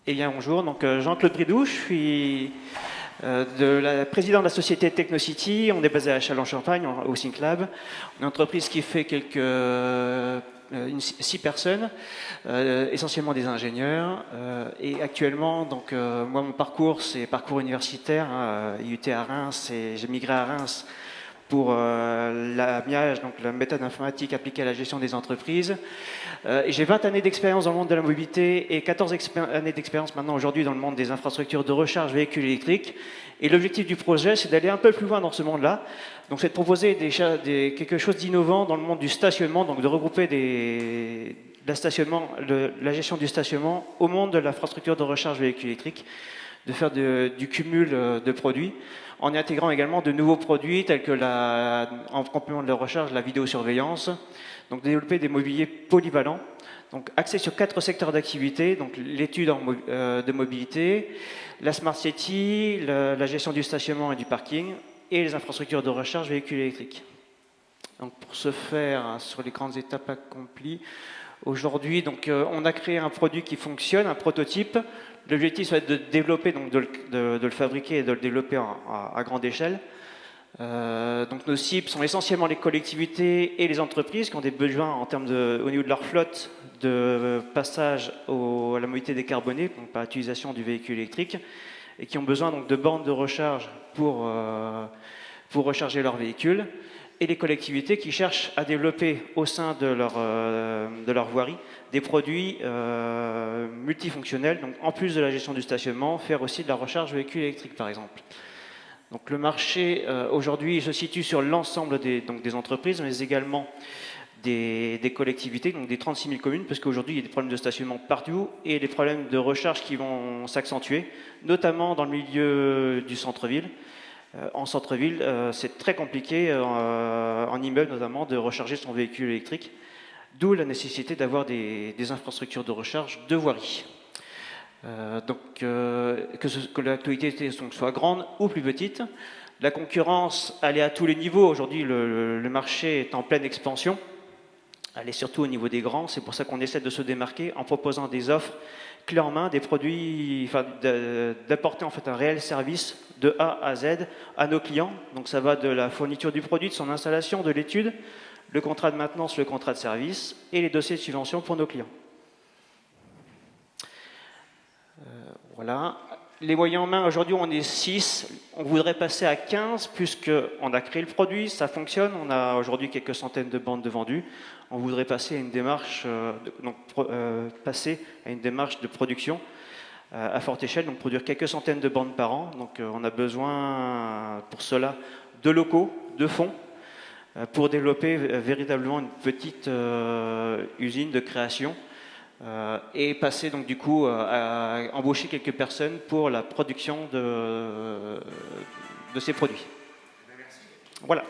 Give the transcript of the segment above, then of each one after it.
Eh bien, bonjour, donc Jean-Claude Bridou, je suis président de la société Technocity. On est basé à Châlons-Champagne, au SyncLab. On est une entreprise qui fait 6 personnes, essentiellement des ingénieurs. Et actuellement, donc, moi, mon parcours, c'est parcours universitaire, hein, IUT à Reims, et j'ai migré à Reims pour la MIAGE, donc la méthode informatique appliquée à la gestion des entreprises. Et j'ai 20 années d'expérience dans le monde de la mobilité et 14 années d'expérience maintenant aujourd'hui dans le monde des infrastructures de recharge véhicules électriques. Et l'objectif du projet, c'est d'aller un peu plus loin dans ce monde-là. Donc c'est de proposer quelque chose d'innovant dans le monde du stationnement, donc de regrouper la gestion du stationnement au monde de l'infrastructure de recharge véhicules électriques, de faire du cumul de produits, en intégrant également de nouveaux produits tels que en complément de la recharge, la vidéosurveillance. Donc développer des mobiliers polyvalents, donc axés sur 4 secteurs d'activité, donc l'étude de mobilité, la Smart City, la gestion du stationnement et du parking, et les infrastructures de recharge véhicules électriques. Donc pour ce faire, sur les grandes étapes accomplies, aujourd'hui, donc, on a créé un produit qui fonctionne, un prototype. L'objectif va être de développer, donc de le fabriquer et de le développer à grande échelle. Donc nos cibles sont essentiellement les collectivités et les entreprises qui ont des besoins en termes au niveau de leur flotte de passage à la mobilité décarbonée, donc par l'utilisation du véhicule électrique, et qui ont besoin donc de bornes de recharge pour recharger leur véhicule, et les collectivités qui cherchent à développer au sein de leur voirie des produits multifonctionnels, donc en plus de la gestion du stationnement, faire aussi de la recharge véhicule électrique par exemple. Donc le marché aujourd'hui se situe sur l'ensemble des entreprises, mais également des collectivités, donc des 36 000 communes, parce qu'aujourd'hui il y a des problèmes de stationnement partout et des problèmes de recharge qui vont s'accentuer, notamment dans le milieu du centre-ville. En centre-ville, c'est très compliqué, en immeuble notamment, de recharger son véhicule électrique, d'où la nécessité d'avoir des infrastructures de recharge de voirie. Que l'actualité soit grande ou plus petite. La concurrence, elle est à tous les niveaux. Aujourd'hui, le marché est en pleine expansion. Elle est surtout au niveau des grands. C'est pour ça qu'on essaie de se démarquer en proposant des offres clés en main, des produits, d'apporter en fait un réel service de A à Z à nos clients. Donc ça va de la fourniture du produit, de son installation, de l'étude, le contrat de maintenance, le contrat de service et les dossiers de subvention pour nos clients. Voilà. Les moyens en main, aujourd'hui on est 6, on voudrait passer à 15 puisqu'on a créé le produit, ça fonctionne, on a aujourd'hui quelques centaines de bandes de vendus. On voudrait passer à une démarche, de production à forte échelle, donc produire quelques centaines de bandes par an. Donc on a besoin pour cela de locaux, de fonds, pour développer véritablement une petite usine de création. Et passer donc du coup à embaucher quelques personnes pour la production de ces produits. Merci. Voilà.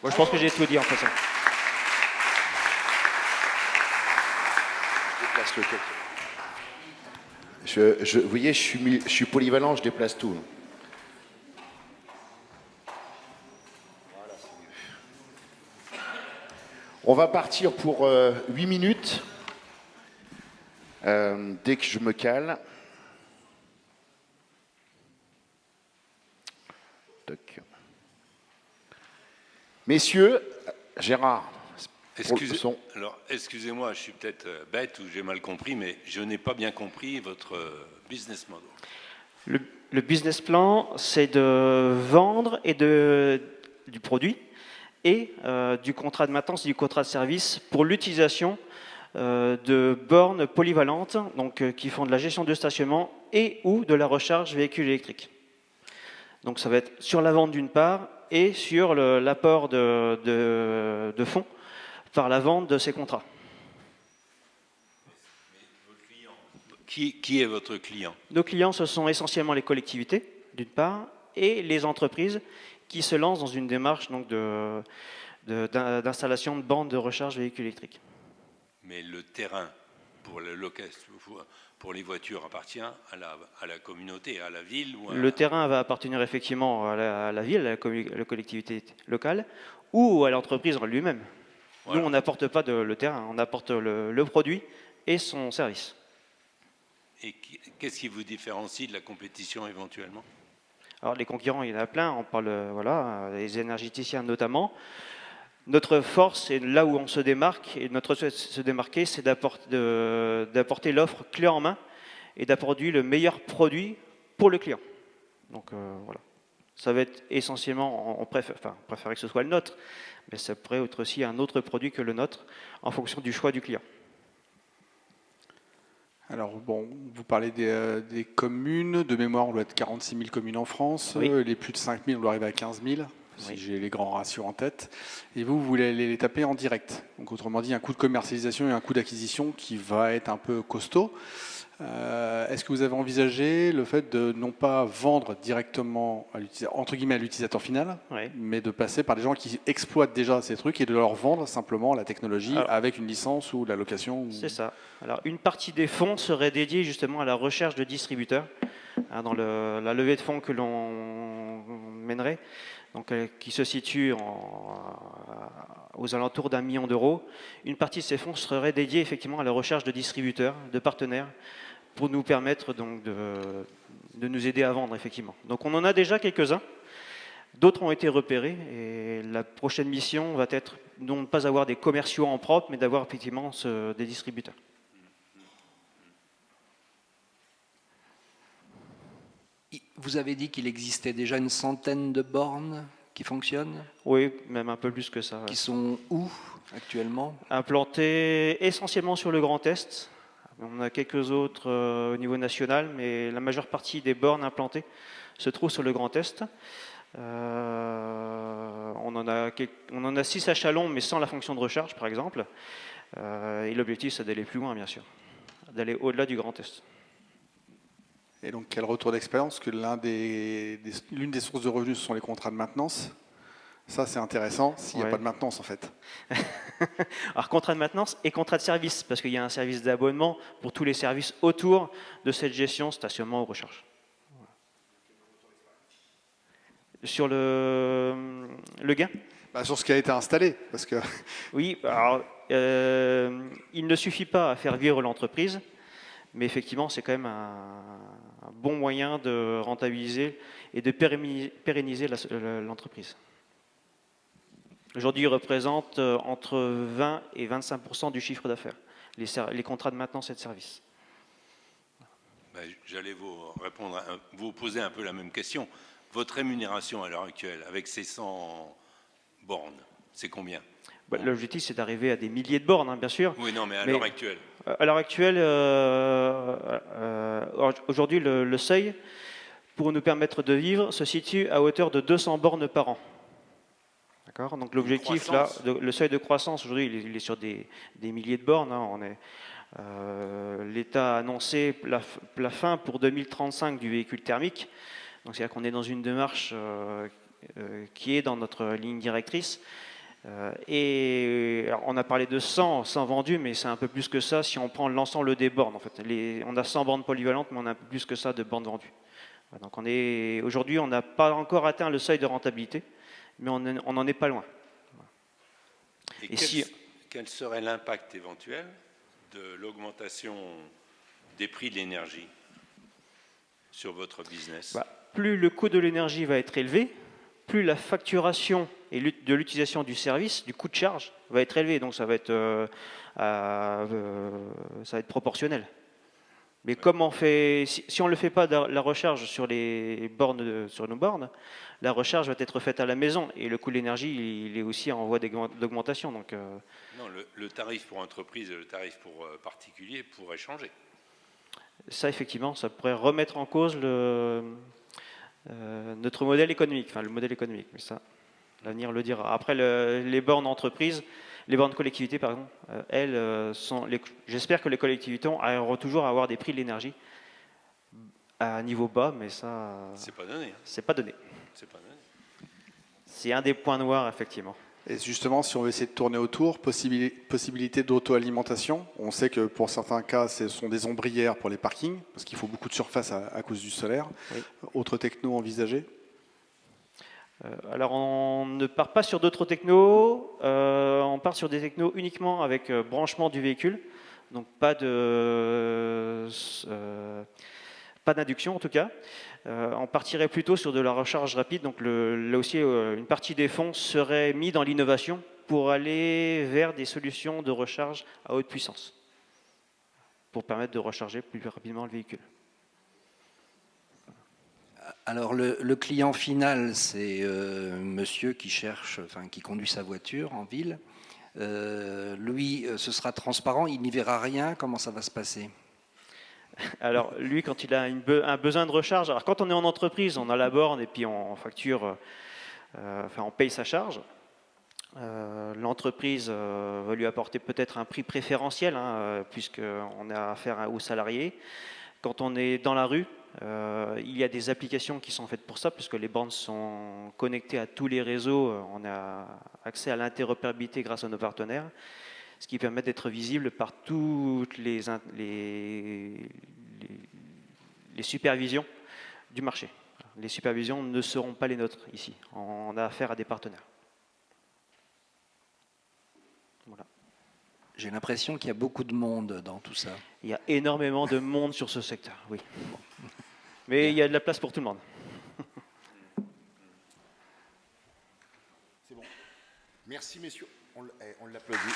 Bon, je pense que j'ai tout dit en façon. Vous voyez, je suis polyvalent, je déplace tout. Voilà, c'est mieux. On va partir pour 8 minutes. Dès que je me cale. Toc. Messieurs, Gérard. Excusez-moi, je suis peut-être bête ou j'ai mal compris, mais je n'ai pas bien compris votre business model. Le business plan, c'est de vendre du produit et du contrat de maintenance et du contrat de service pour l'utilisation de bornes polyvalentes, donc qui font de la gestion de stationnement et ou de la recharge véhicule électrique. Donc ça va être sur la vente d'une part et sur l'apport de fonds par la vente de ces contrats. Mais votre client, qui est votre client? Nos clients, ce sont essentiellement les collectivités, d'une part, et les entreprises qui se lancent dans une démarche donc, d'installation de bornes de recharge véhicule électrique. Mais le terrain pour les voitures appartient à la communauté, à la ville Le terrain va appartenir effectivement à la ville, à la collectivité locale, ou à l'entreprise en lui-même. Voilà. Nous, on n'apporte pas le terrain, on apporte le produit et son service. Et qu'est-ce qui vous différencie de la compétition éventuellement? Alors les concurrents, il y en a plein, on parle les énergéticiens notamment. Notre force, et là où on se démarque, et notre souhait de se démarquer, c'est d'apporter l'offre clé en main et d'apporter le meilleur produit pour le client. Donc voilà. Ça va être essentiellement, on préfère que ce soit le nôtre, mais ça pourrait être aussi un autre produit que le nôtre en fonction du choix du client. Alors bon, vous parlez des communes, de mémoire on doit être 46 000 communes en France, oui. Les plus de 5 000 on doit arriver à 15 000, si j'ai les grands ratios en tête, et vous voulez les taper en direct. Donc autrement dit, un coût de commercialisation et un coût d'acquisition qui va être un peu costaud. Est-ce que vous avez envisagé le fait de non pas vendre directement entre guillemets à l'utilisateur final, mais de passer par des gens qui exploitent déjà ces trucs et de leur vendre simplement la technologie avec une licence ou la location C'est ça. Alors une partie des fonds serait dédiée justement à la recherche de distributeurs, dans la levée de fonds que l'on mènerait, donc, qui se situe aux alentours d'1 million d'euros. Une partie de ces fonds serait dédiée effectivement à la recherche de distributeurs, de partenaires, pour nous permettre donc de nous aider à vendre effectivement. Donc on en a déjà quelques-uns, d'autres ont été repérés et la prochaine mission va être non de ne pas avoir des commerciaux en propre, mais d'avoir effectivement des distributeurs. Vous avez dit qu'il existait déjà une centaine de bornes qui fonctionnent? Oui, même un peu plus que ça. Qui sont où actuellement? Implantés essentiellement sur le Grand Est. On a quelques autres au niveau national, mais la majeure partie des bornes implantées se trouvent sur le Grand Est. On en a 6 à Châlons, mais sans la fonction de recharge, par exemple. Et l'objectif, c'est d'aller plus loin, bien sûr, d'aller au-delà du Grand Est. Et donc, quel retour d'expérience? Que l'une des sources de revenus, ce sont les contrats de maintenance. Ça, c'est intéressant s'il n'y a pas de maintenance, en fait. Alors, contrat de maintenance et contrat de service, parce qu'il y a un service d'abonnement pour tous les services autour de cette gestion, stationnement ou recharge. Sur le gain? Sur ce qui a été installé, parce que... Oui, alors, il ne suffit pas à faire vivre l'entreprise, mais effectivement, c'est quand même un bon moyen de rentabiliser et de pérenniser l'entreprise. Aujourd'hui, il représente entre 20 et 25% du chiffre d'affaires, les contrats de maintenance et de service. J'allais vous poser un peu la même question. Votre rémunération à l'heure actuelle, avec ces 100 bornes, c'est combien? L'objectif, c'est d'arriver à des milliers de bornes, bien sûr. Oui, non, mais à l'heure actuelle. À l'heure actuelle, aujourd'hui, le seuil pour nous permettre de vivre se situe à hauteur de 200 bornes par an. D'accord. Donc l'objectif, là, le seuil de croissance, aujourd'hui, il est sur des milliers de bornes. L'État a annoncé la fin pour 2035 du véhicule thermique. Donc c'est-à-dire qu'on est dans une démarche qui est dans notre ligne directrice. Et on a parlé de 100 vendus, mais c'est un peu plus que ça si on prend l'ensemble des bornes. En fait, on a 100 bornes polyvalentes, mais on a plus que ça de bornes vendues. Donc aujourd'hui, on n'a pas encore atteint le seuil de rentabilité, mais on n'en est pas loin. Et quel serait l'impact éventuel de l'augmentation des prix de l'énergie sur votre business? Plus le coût de l'énergie va être élevé, plus la facturation et de l'utilisation du service, du coût de charge, va être élevé. Donc ça va être proportionnel. Mais comme on fait, si on ne le fait pas la recharge sur les bornes, sur nos bornes, la recharge va être faite à la maison et le coût de l'énergie, il est aussi en voie d'augmentation. Donc, non, le tarif pour entreprise et le tarif pour particulier pourraient changer. Ça, effectivement, ça pourrait remettre en cause notre modèle économique, le modèle économique, mais ça, l'avenir le dira. Après, les bornes entreprises, les bornes collectivités, pardon, elles j'espère que les collectivités arriveront toujours à avoir des prix de l'énergie à un niveau bas, mais ça, c'est pas donné. C'est pas donné. C'est un des points noirs, effectivement. Et justement, si on veut essayer de tourner autour, possibilité d'auto-alimentation. On sait que pour certains cas, ce sont des ombrières pour les parkings, parce qu'il faut beaucoup de surface à cause du solaire. Oui. Autre techno envisagée? Alors, on ne part pas sur d'autres technos. On part sur des technos uniquement avec branchement du véhicule. Donc pas d'induction en tout cas. On partirait plutôt sur de la recharge rapide. Donc là aussi, une partie des fonds serait mis dans l'innovation pour aller vers des solutions de recharge à haute puissance, pour permettre de recharger plus rapidement le véhicule. Alors le client final, c'est monsieur qui cherche, enfin qui conduit sa voiture en ville. Lui, ce sera transparent, il n'y verra rien. Comment ça va se passer? Alors lui, quand il a un besoin de recharge, alors quand on est en entreprise, on a la borne et puis on facture, on paye sa charge. L'entreprise va lui apporter peut-être un prix préférentiel, puisqu'on a affaire aux salariés. Quand on est dans la rue, il y a des applications qui sont faites pour ça, puisque les bornes sont connectées à tous les réseaux. On a accès à l'interopérabilité grâce à nos partenaires, ce qui permet d'être visible par toutes les supervisions du marché. Les supervisions ne seront pas les nôtres ici. On a affaire à des partenaires. Voilà. J'ai l'impression qu'il y a beaucoup de monde dans tout ça. Il y a énormément de monde sur ce secteur, oui. Mais il y a de la place pour tout le monde. C'est bon. Merci, messieurs. On l'applaudit.